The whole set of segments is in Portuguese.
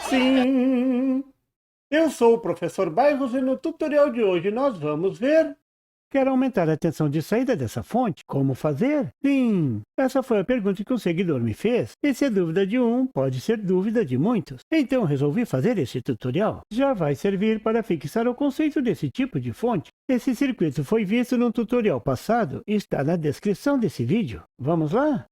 Sim, eu sou o professor Bairros e no tutorial de hoje nós vamos ver... Quer aumentar a tensão de saída dessa fonte? Como fazer? Sim, essa foi a pergunta que um seguidor me fez. E se é dúvida de um, pode ser dúvida de muitos. Então resolvi fazer esse tutorial. Já vai servir para fixar o conceito desse tipo de fonte. Esse circuito foi visto no tutorial passado e está na descrição desse vídeo. Vamos lá?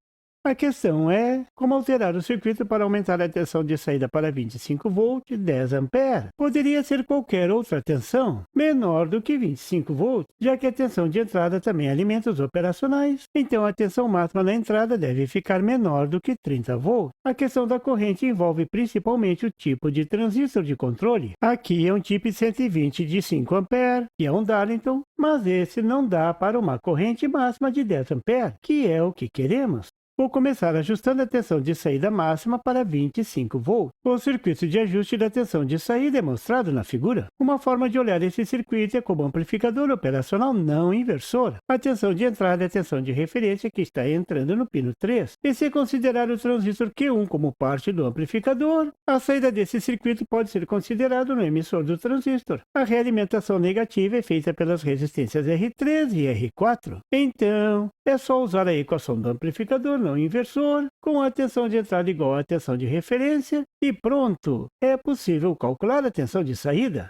A questão é como alterar o circuito para aumentar a tensão de saída para 25 volts 10 ampere. Poderia ser qualquer outra tensão menor do que 25 volts, já que a tensão de entrada também alimenta os operacionais. Então a tensão máxima na entrada deve ficar menor do que 30 volts. A questão da corrente envolve principalmente o tipo de transistor de controle. Aqui é um tipo 120 de 5 ampere, que é um Darlington, mas esse não dá para uma corrente máxima de 10 ampere, que é o que queremos. Vou começar ajustando a tensão de saída máxima para 25 volts. O circuito de ajuste da tensão de saída é mostrado na figura. Uma forma de olhar esse circuito é como amplificador operacional não inversor. A tensão de entrada é a tensão de referência que está entrando no pino 3. E se considerar o transistor Q1 como parte do amplificador, a saída desse circuito pode ser considerado no emissor do transistor. A realimentação negativa é feita pelas resistências R3 e R4. Então, é só usar a equação do amplificador não inversor, com a tensão de entrada igual à tensão de referência, e pronto! É possível calcular a tensão de saída.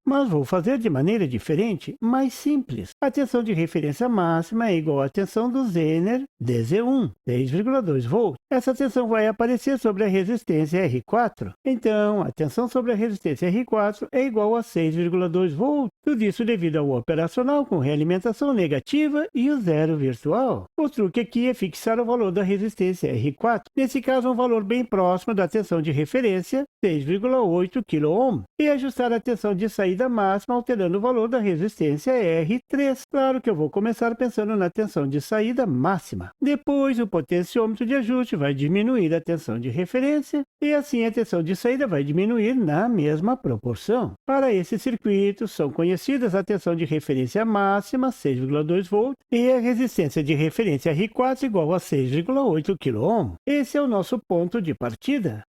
Mas vou fazer de maneira diferente, mais simples. A tensão de referência máxima é igual à tensão do Zener DZ1, 6,2 volts. Essa tensão vai aparecer sobre a resistência R4. Então, a tensão sobre a resistência R4 é igual a 6,2 volts. Tudo isso devido ao operacional com realimentação negativa e o zero virtual. O truque aqui é fixar o valor da resistência R4. Nesse caso, um valor bem próximo da tensão de referência, 6,8 kΩ. E ajustar a tensão de saída máxima alterando o valor da resistência R3. Claro que eu vou começar pensando na tensão de saída máxima. Depois, o potenciômetro de ajuste vai diminuir a tensão de referência e assim a tensão de saída vai diminuir na mesma proporção. Para esse circuito, são conhecidas a tensão de referência máxima, 6,2 volts, e a resistência de referência R4 igual a 6,8 kΩ. Esse é o nosso ponto de partida.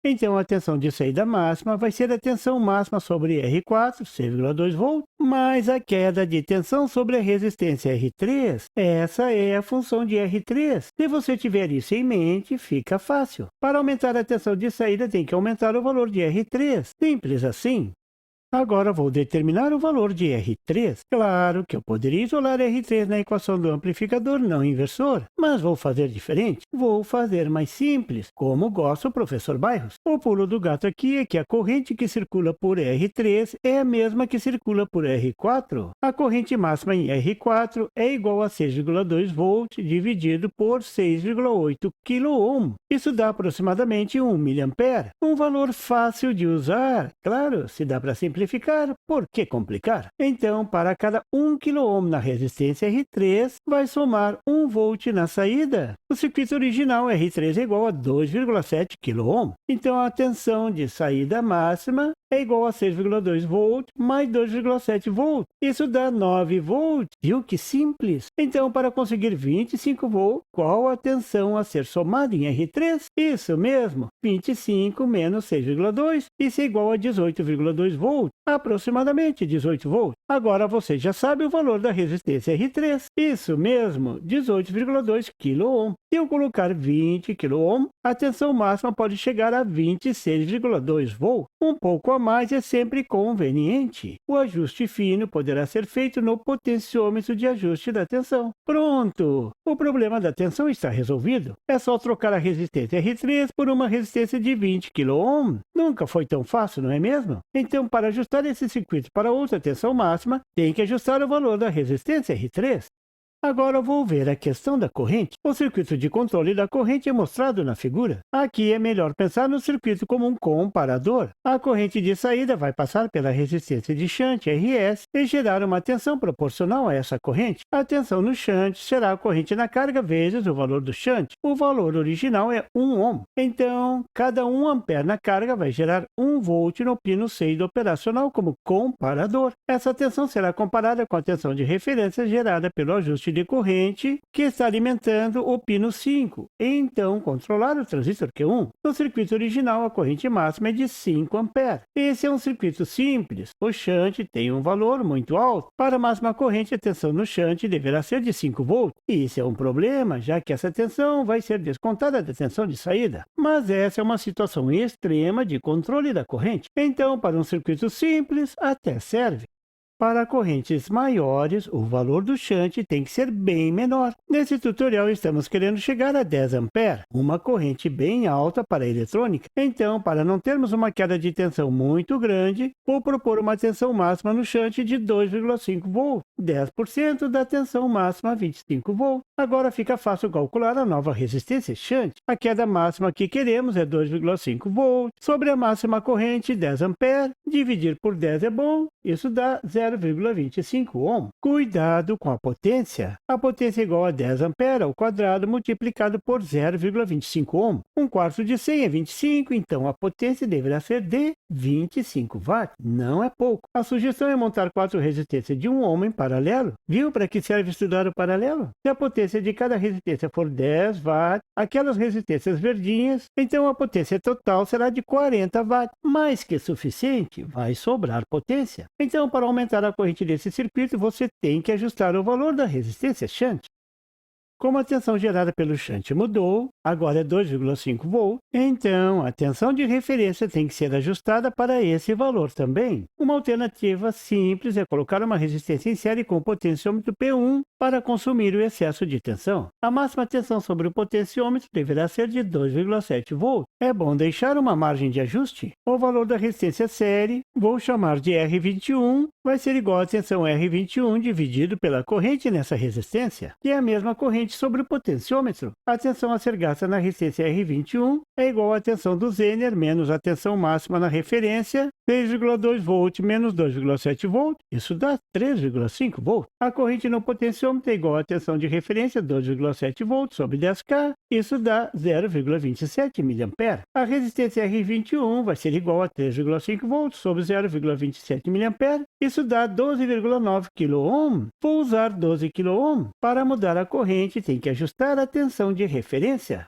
Então, a tensão de saída máxima vai ser a tensão máxima sobre R4, 6,2 volts, mais a queda de tensão sobre a resistência R3. Essa é a função de R3. Se você tiver isso em mente, fica fácil. Para aumentar a tensão de saída, tem que aumentar o valor de R3. Simples assim. Agora vou determinar o valor de R3. Claro que eu poderia isolar R3 na equação do amplificador não inversor, mas vou fazer diferente. Vou fazer mais simples, como gosta o professor Bairros. O pulo do gato aqui é que a corrente que circula por R3 é a mesma que circula por R4. A corrente máxima em R4 é igual a 6,2 volts dividido por 6,8 kΩ. Isso dá aproximadamente 1 mA. Um valor fácil de usar. Claro, se dá para simplificar, por que complicar? Então, para cada 1 kΩ na resistência R3, vai somar 1 volt na saída. O circuito original R3 é igual a 2,7 kΩ. Então, a tensão de saída máxima é igual a 6,2 volts mais 2,7 volts. Isso dá 9 volts. Viu que simples? Então, para conseguir 25 volts, qual a tensão a ser somada em R3? Isso mesmo, 25 menos 6,2. Isso é igual a 18,2 volts. Aproximadamente 18 volts. Agora você já sabe o valor da resistência R3. Isso mesmo, 18,2 kΩ. Se eu colocar 20 kΩ, a tensão máxima pode chegar a 26,2 volts. Um pouco a mais é sempre conveniente. O ajuste fino poderá ser feito no potenciômetro de ajuste da tensão. Pronto! O problema da tensão está resolvido. É só trocar a resistência R3 por uma resistência de 20 kΩ. Nunca foi tão fácil, não é mesmo? Então, para ajustar esse circuito para outra tensão máxima, tem que ajustar o valor da resistência R3. Agora vou ver a questão da corrente. O circuito de controle da corrente é mostrado na figura. Aqui é melhor pensar no circuito como um comparador. A corrente de saída vai passar pela resistência de shunt RS e gerar uma tensão proporcional a essa corrente. A tensão no shunt será a corrente na carga vezes o valor do shunt. O valor original é 1 ohm. Então, cada 1 ampere na carga vai gerar 1 volt no pino 6 do operacional como comparador. Essa tensão será comparada com a tensão de referência gerada pelo ajuste volts de corrente que está alimentando o pino 5, e então controlar o transistor Q1. No circuito original, a corrente máxima é de 5 A. Esse é um circuito simples. O shunt tem um valor muito alto. Para a máxima corrente, a tensão no shunt deverá ser de 5 volts. E isso é um problema, já que essa tensão vai ser descontada da tensão de saída. Mas essa é uma situação extrema de controle da corrente. Então, para um circuito simples, até serve. Para correntes maiores, o valor do shunt tem que ser bem menor. Nesse tutorial, estamos querendo chegar a 10 A, uma corrente bem alta para a eletrônica. Então, para não termos uma queda de tensão muito grande, vou propor uma tensão máxima no shunt de 2,5 volts, 10% da tensão máxima 25 volts. Agora fica fácil calcular a nova resistência shunt. A queda máxima que queremos é 2,5 volts. Sobre a máxima corrente, 10 A, dividir por 10 é bom, isso dá 0,25 ohm. Cuidado com a potência. A potência é igual a 10 A ao quadrado multiplicado por 0,25 ohm. 1/4 de 100 é 25, então a potência deverá ser de 25 watts. Não é pouco. A sugestão é montar 4 resistências de 1 ohm em paralelo. Viu para que serve estudar o paralelo? Se a potência de cada resistência for 10 watts, aquelas resistências verdinhas, então a potência total será de 40 watts. Mais que suficiente, vai sobrar potência. Então, para aumentar a corrente desse circuito, você tem que ajustar o valor da resistência shunt. Como a tensão gerada pelo shunt mudou, agora é 2,5 volts, então a tensão de referência tem que ser ajustada para esse valor também. Uma alternativa simples é colocar uma resistência em série com o potenciômetro P1 para consumir o excesso de tensão. A máxima tensão sobre o potenciômetro deverá ser de 2,7 volts. É bom deixar uma margem de ajuste. O valor da resistência série, vou chamar de R21, vai ser igual à tensão R21 dividido pela corrente nessa resistência, que é a mesma corrente sobre o potenciômetro. A tensão a ser gasta na resistência R21 é igual à tensão do Zener menos a tensão máxima na referência, 6,2 volts menos 2,7 volts, isso dá 3,5 volts. A corrente no potenciômetro é igual à tensão de referência, 2,7 volts sobre 10K, isso dá 0,27 mA. A resistência R21 vai ser igual a 3,5 volts sobre 0,27 mA, isso dá 12,9 kΩ. Vou usar 12 kΩ. Para mudar a corrente, tem que ajustar a tensão de referência.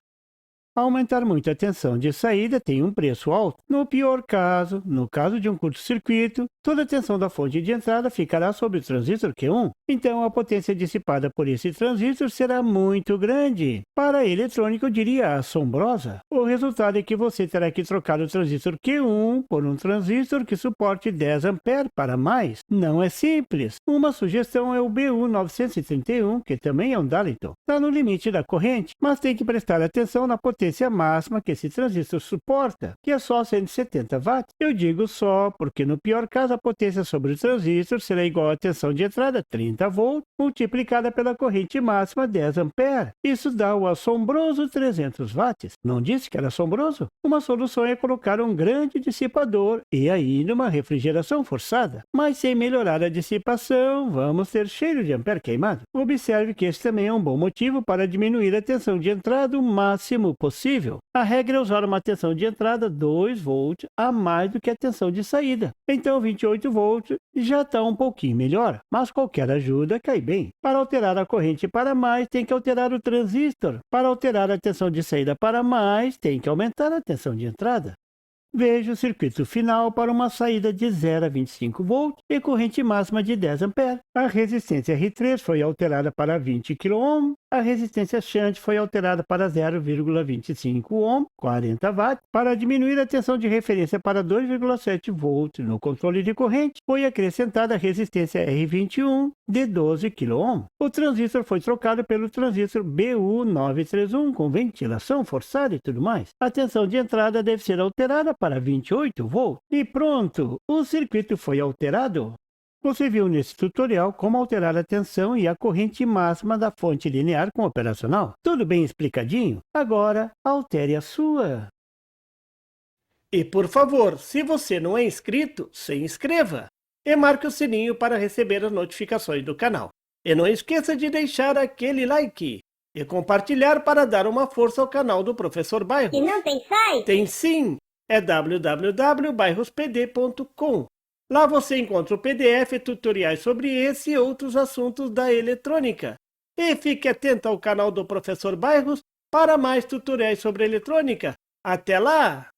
Aumentar muito a tensão de saída tem um preço alto. No pior caso, no caso de um curto-circuito, toda a tensão da fonte de entrada ficará sobre o transistor Q1. Então, a potência dissipada por esse transistor será muito grande. Para a eletrônica, eu diria assombrosa. O resultado é que você terá que trocar o transistor Q1 por um transistor que suporte 10 A para mais. Não é simples. Uma sugestão é o BU931, que também é um Darlington. Está no limite da corrente, mas tem que prestar atenção na potência máxima que esse transistor suporta, que é só 170 watts. Eu digo só porque no pior caso a potência sobre o transistor será igual à tensão de entrada 30 volts multiplicada pela corrente máxima 10 A. Isso dá o assombroso 300 watts. Não disse que era assombroso? Uma solução é colocar um grande dissipador e aí numa refrigeração forçada. Mas sem melhorar a dissipação, vamos ter cheiro de ampere queimado. Observe que esse também é um bom motivo para diminuir a tensão de entrada o máximo possível. A regra é usar uma tensão de entrada 2 volts a mais do que a tensão de saída. Então 28 volts já está um pouquinho melhor, mas qualquer ajuda cai bem. Para alterar a corrente para mais, tem que alterar o transistor. Para alterar a tensão de saída para mais, tem que aumentar a tensão de entrada. Veja o circuito final para uma saída de 0 a 25 volts e corrente máxima de 10 A. A resistência R3 foi alterada para 20 kΩ, a resistência shunt foi alterada para 0,25 ohm, 40 watts. Para diminuir a tensão de referência para 2,7 volts no controle de corrente, foi acrescentada a resistência R21 de 12 kΩ. O transistor foi trocado pelo transistor BU931 com ventilação forçada e tudo mais. A tensão de entrada deve ser alterada para 28 volts. E pronto, o circuito foi alterado. Você viu nesse tutorial como alterar a tensão e a corrente máxima da fonte linear com operacional. Tudo bem explicadinho? Agora, altere a sua. E por favor, se você não é inscrito, se inscreva. E marque o sininho para receber as notificações do canal. E não esqueça de deixar aquele like. E compartilhar para dar uma força ao canal do Professor Bairros. E não tem site? Tem sim! É www.bairrospd.com. Lá você encontra o PDF e tutoriais sobre esse e outros assuntos da eletrônica. E fique atento ao canal do Professor Bairros para mais tutoriais sobre eletrônica. Até lá!